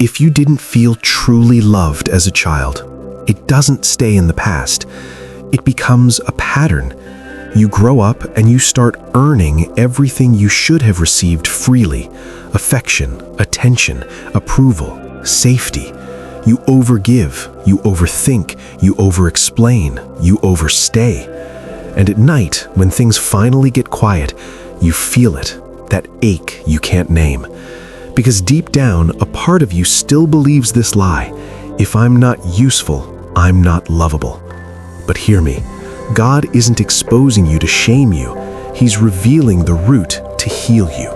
If you didn't feel truly loved as a child, it doesn't stay in the past. It becomes a pattern. You grow up and you start earning everything you should have received freely: affection, attention, approval, safety. You overgive, you overthink, you overexplain, you overstay. And at night, when things finally get quiet, you feel it, that ache you can't name. Because deep down, a part of you still believes this lie: if I'm not useful, I'm not lovable. But hear me, God isn't exposing you to shame you. He's revealing the root to heal you.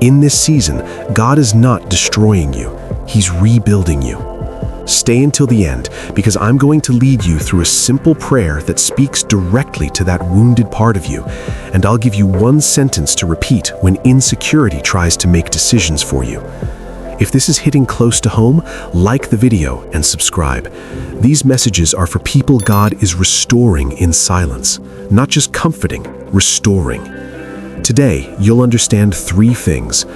In this season, God is not destroying you. He's rebuilding you. Stay until the end, because I'm going to lead you through a simple prayer that speaks directly to that wounded part of you, and I'll give you one sentence to repeat when insecurity tries to make decisions for you. If this is hitting close to home, like the video and subscribe. These messages are for people God is restoring in silence, not just comforting, restoring. Today, you'll understand 3 things: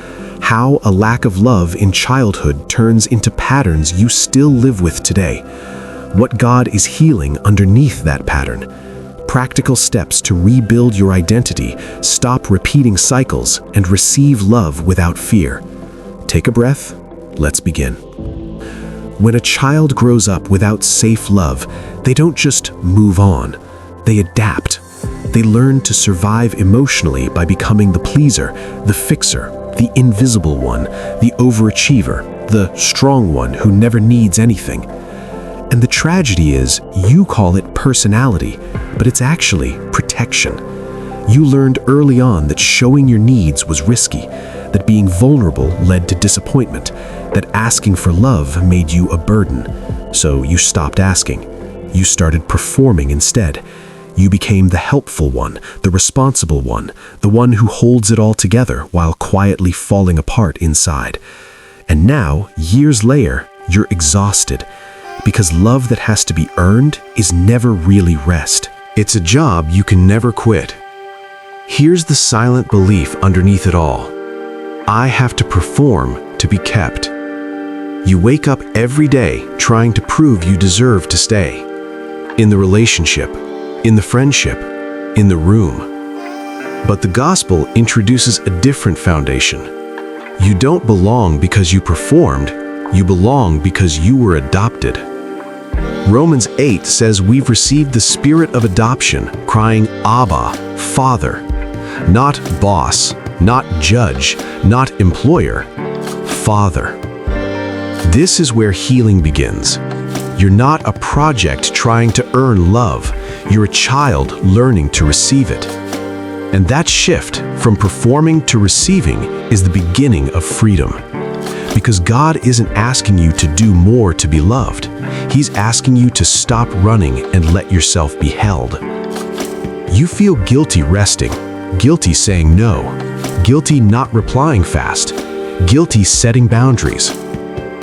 how a lack of love in childhood turns into patterns you still live with today, what God is healing underneath that pattern, practical steps to rebuild your identity, stop repeating cycles, and receive love without fear. Take a breath. Let's begin. When a child grows up without safe love, they don't just move on. They adapt. They learn to survive emotionally by becoming the pleaser, the fixer, the invisible one, the overachiever, the strong one who never needs anything. And the tragedy is, you call it personality, but it's actually protection. You learned early on that showing your needs was risky, that being vulnerable led to disappointment, that asking for love made you a burden. So you stopped asking. You started performing instead. You became the helpful one, the responsible one, the one who holds it all together while quietly falling apart inside. And now, years later, you're exhausted, because love that has to be earned is never really rest. It's a job you can never quit. Here's the silent belief underneath it all: I have to perform to be kept. You wake up every day trying to prove you deserve to stay. In the relationship, in the friendship, in the room. But the gospel introduces a different foundation. You don't belong because you performed, you belong because you were adopted. Romans 8 says we've received the spirit of adoption, crying, Abba, Father. Not boss, not judge, not employer, Father. This is where healing begins. You're not a project trying to earn love. You're a child learning to receive it. And that shift from performing to receiving is the beginning of freedom. Because God isn't asking you to do more to be loved. He's asking you to stop running and let yourself be held. You feel guilty resting, guilty saying no, guilty not replying fast, guilty setting boundaries.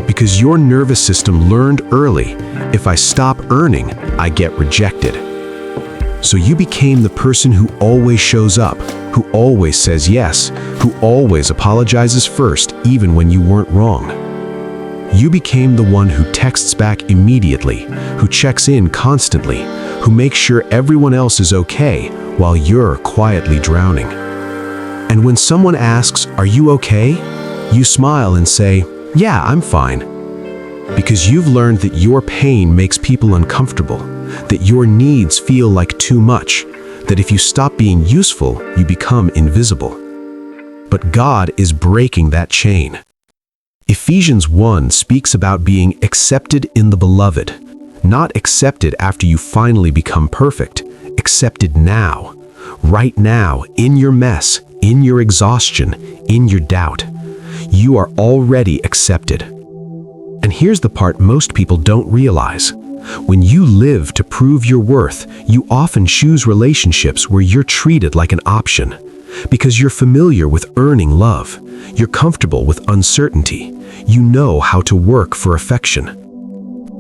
Because your nervous system learned early, if I stop earning, I get rejected. So you became the person who always shows up, who always says yes, who always apologizes first even when you weren't wrong. You became the one who texts back immediately, who checks in constantly, who makes sure everyone else is okay while you're quietly drowning. And when someone asks, "Are you okay?" you smile and say, "Yeah, I'm fine." Because you've learned that your pain makes people uncomfortable, that your needs feel like too much, that if you stop being useful, you become invisible. But God is breaking that chain. Ephesians 1 speaks about being accepted in the beloved, not accepted after you finally become perfect, accepted now, right now, in your mess, in your exhaustion, in your doubt. You are already accepted. And here's the part most people don't realize. When you live to prove your worth, you often choose relationships where you're treated like an option. Because you're familiar with earning love. You're comfortable with uncertainty. You know how to work for affection.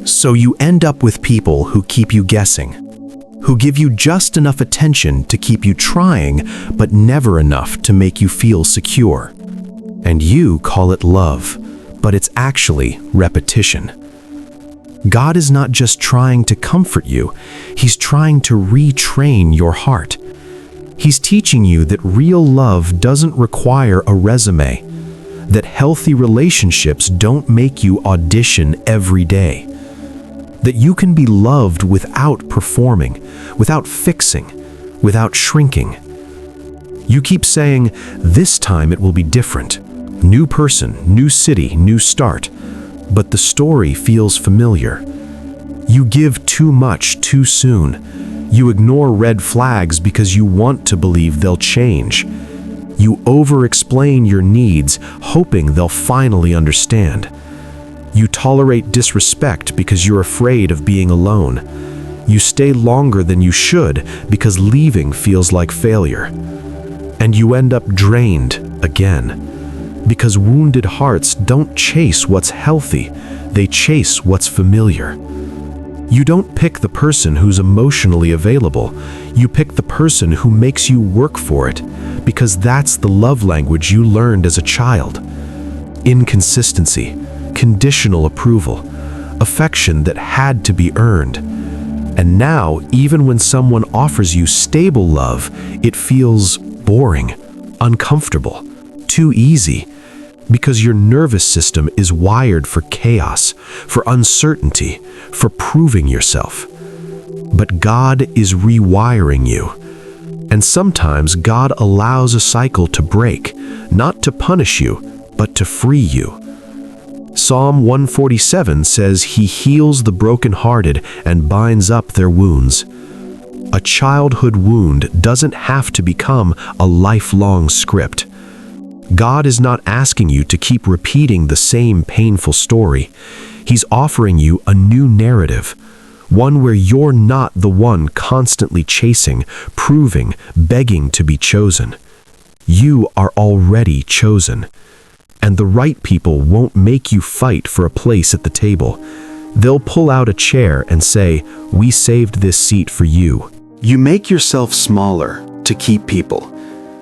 So you end up with people who keep you guessing, who give you just enough attention to keep you trying, but never enough to make you feel secure. And you call it love. but it's actually repetition. God is not just trying to comfort you, He's trying to retrain your heart. He's teaching you that real love doesn't require a resume, that healthy relationships don't make you audition every day, that you can be loved without performing, without fixing, without shrinking. You keep saying, "This time it will be different. New person, new city, new start." But the story feels familiar. You give too much too soon. You ignore red flags because you want to believe they'll change. You over-explain your needs, hoping they'll finally understand. You tolerate disrespect because you're afraid of being alone. You stay longer than you should because leaving feels like failure. And you end up drained again. Because wounded hearts don't chase what's healthy, they chase what's familiar. You don't pick the person who's emotionally available. You pick the person who makes you work for it, because that's the love language you learned as a child. Inconsistency, conditional approval, affection that had to be earned. And now, even when someone offers you stable love, it feels boring, uncomfortable, too easy, because your nervous system is wired for chaos, for uncertainty, for proving yourself. But God is rewiring you. And sometimes God allows a cycle to break, not to punish you, but to free you. Psalm 147 says He heals the brokenhearted and binds up their wounds. A childhood wound doesn't have to become a lifelong script. God is not asking you to keep repeating the same painful story. He's offering you a new narrative, one where you're not the one constantly chasing, proving, begging to be chosen. You are already chosen. And the right people won't make you fight for a place at the table. They'll pull out a chair and say, "We saved this seat for you." You make yourself smaller to keep people.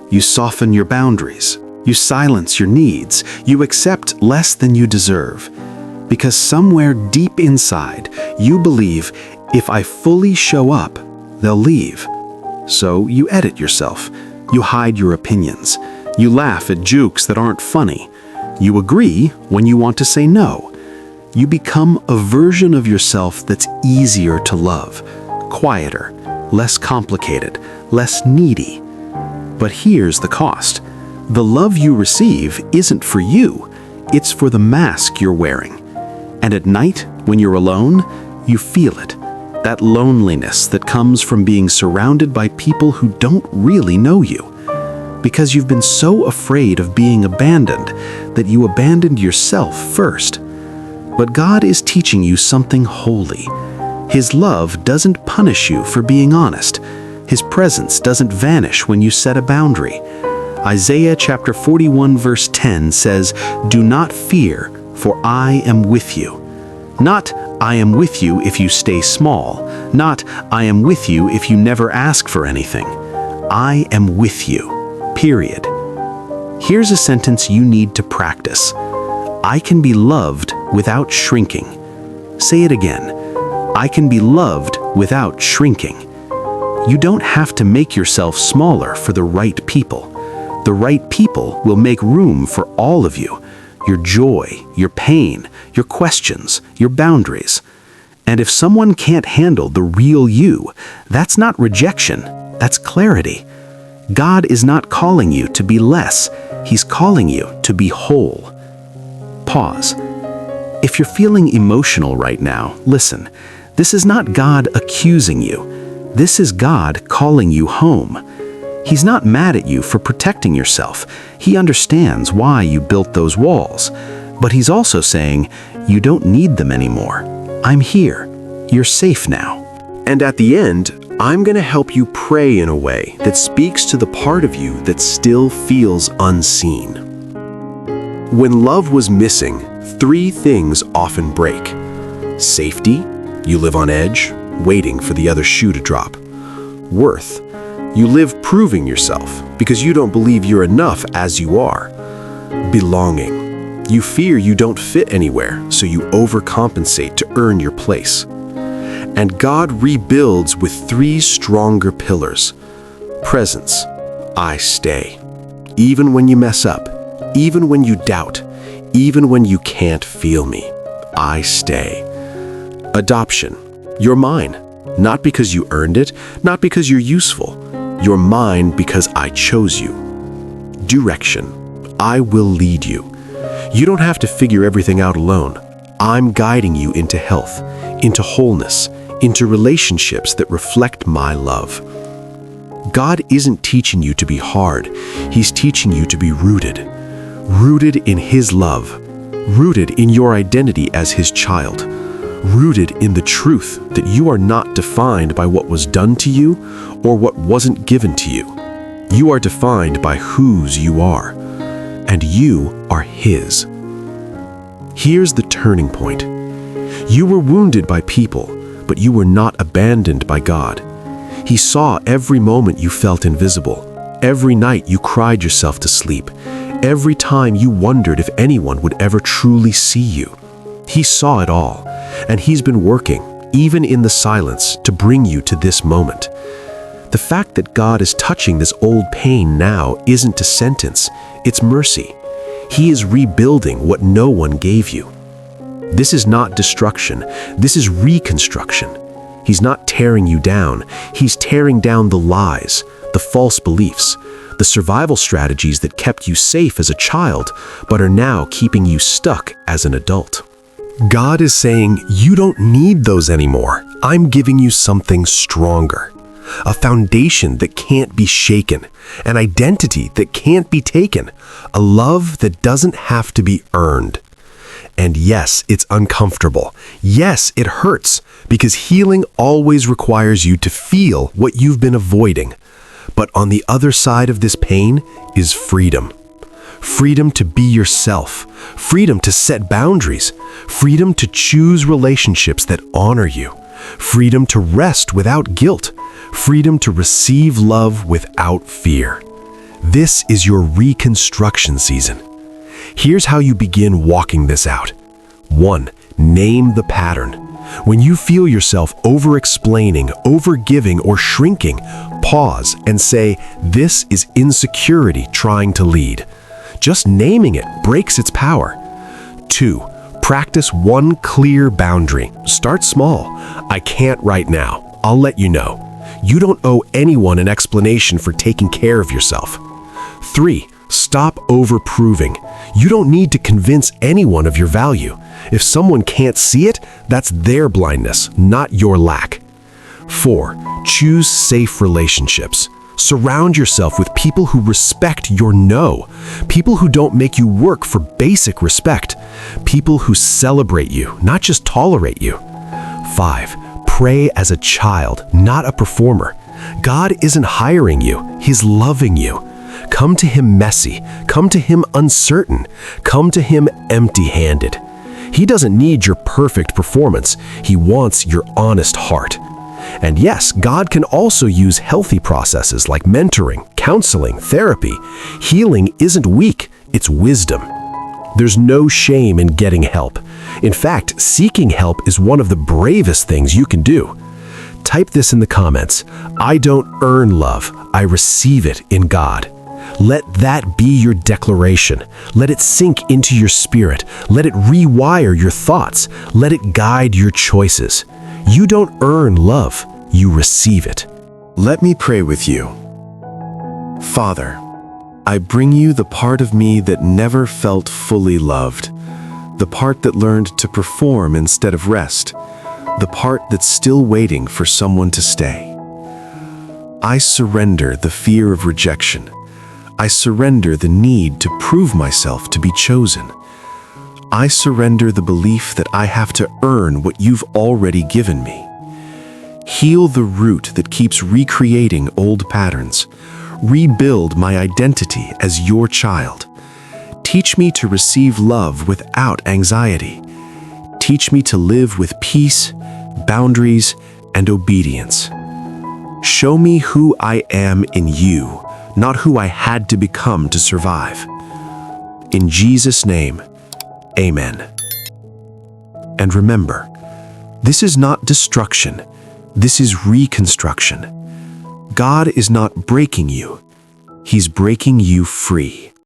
You soften your boundaries. You silence your needs. You accept less than you deserve. Because somewhere deep inside, you believe, if I fully show up, they'll leave. So you edit yourself. You hide your opinions. You laugh at jokes that aren't funny. You agree when you want to say no. You become a version of yourself that's easier to love, quieter, less complicated, less needy. But here's the cost. The love you receive isn't for you. It's for the mask you're wearing. And at night, when you're alone, you feel it. That loneliness that comes from being surrounded by people who don't really know you. Because you've been so afraid of being abandoned that you abandoned yourself first. But God is teaching you something holy. His love doesn't punish you for being honest. His presence doesn't vanish when you set a boundary. Isaiah chapter 41 verse 10 says, "Do not fear, for I am with you." Not, "I am with you if you stay small." Not, "I am with you if you never ask for anything." I am with you, period. Here's a sentence you need to practice. I can be loved without shrinking. Say it again. I can be loved without shrinking. You don't have to make yourself smaller for the right people. The right people will make room for all of you, your joy, your pain, your questions, your boundaries. And if someone can't handle the real you, that's not rejection, that's clarity. God is not calling you to be less, He's calling you to be whole. Pause. If you're feeling emotional right now, listen. This is not God accusing you. This is God calling you home. He's not mad at you for protecting yourself. He understands why you built those walls. But He's also saying, you don't need them anymore. I'm here. You're safe now. And at the end, I'm going to help you pray in a way that speaks to the part of you that still feels unseen. When love was missing, 3 things often break. Safety, you live on edge, waiting for the other shoe to drop. Worth, you live proving yourself because you don't believe you're enough as you are. Belonging, You fear you don't fit anywhere, so you overcompensate to earn your place. And God rebuilds with 3 stronger pillars. Presence. I stay. Even when you mess up, even when you doubt, even when you can't feel me, I stay. Adoption. You're mine. Not because you earned it, not because you're useful. You're mine because I chose you. Direction. I will lead you. You don't have to figure everything out alone. I'm guiding you into health, into wholeness, into relationships that reflect my love. God isn't teaching you to be hard. He's teaching you to be rooted. Rooted in His love. Rooted in your identity as His child. Rooted in the truth that you are not defined by what was done to you or what wasn't given to you. You are defined by whose you are, and you are His. Here's the turning point. You were wounded by people, but you were not abandoned by God. He saw every moment you felt invisible, every night you cried yourself to sleep, every time you wondered if anyone would ever truly see you. He saw it all, and He's been working, even in the silence, to bring you to this moment. The fact that God is touching this old pain now isn't a sentence, it's mercy. He is rebuilding what no one gave you. This is not destruction, this is reconstruction. He's not tearing you down, He's tearing down the lies, the false beliefs, the survival strategies that kept you safe as a child, but are now keeping you stuck as an adult. God is saying, you don't need those anymore. I'm giving you something stronger. A foundation that can't be shaken, an identity that can't be taken, a love that doesn't have to be earned. And yes, it's uncomfortable. Yes, it hurts, because healing always requires you to feel what you've been avoiding. But on the other side of this pain is freedom. Freedom to be yourself, freedom to set boundaries, freedom to choose relationships that honor you, freedom to rest without guilt, freedom to receive love without fear. This is your reconstruction season. Here's how you begin walking this out. 1. Name the pattern. When you feel yourself over-explaining, over-giving, or shrinking, pause and say, this is insecurity trying to lead. Just naming it breaks its power. 2. Practice one clear boundary. Start small. I can't right now. I'll let you know. You don't owe anyone an explanation for taking care of yourself. 3. Stop over-proving. You don't need to convince anyone of your value. If someone can't see it, that's their blindness, not your lack. 4. Choose safe relationships. Surround yourself with people who respect your no, people who don't make you work for basic respect, people who celebrate you, not just tolerate you. 5. Pray as a child, not a performer. God isn't hiring you, He's loving you. Come to Him messy, come to Him uncertain, come to Him empty-handed. He doesn't need your perfect performance, He wants your honest heart. And yes, God can also use healthy processes like mentoring, counseling, therapy. Healing isn't weak, it's wisdom. There's no shame in getting help. In fact, seeking help is one of the bravest things you can do. Type this in the comments. I don't earn love, I receive it in God. Let that be your declaration. Let it sink into your spirit. Let it rewire your thoughts. Let it guide your choices. You don't earn love, you receive it. Let me pray with you. Father, I bring you the part of me that never felt fully loved, the part that learned to perform instead of rest, the part that's still waiting for someone to stay. I surrender the fear of rejection. I surrender the need to prove myself to be chosen. I surrender the belief that I have to earn what you've already given me. Heal the root that keeps recreating old patterns. Rebuild my identity as your child. Teach me to receive love without anxiety. Teach me to live with peace, boundaries, and obedience. Show me who I am in you, not who I had to become to survive. In Jesus' name, Amen. And remember, this is not destruction. This is reconstruction. God is not breaking you. He's breaking you free.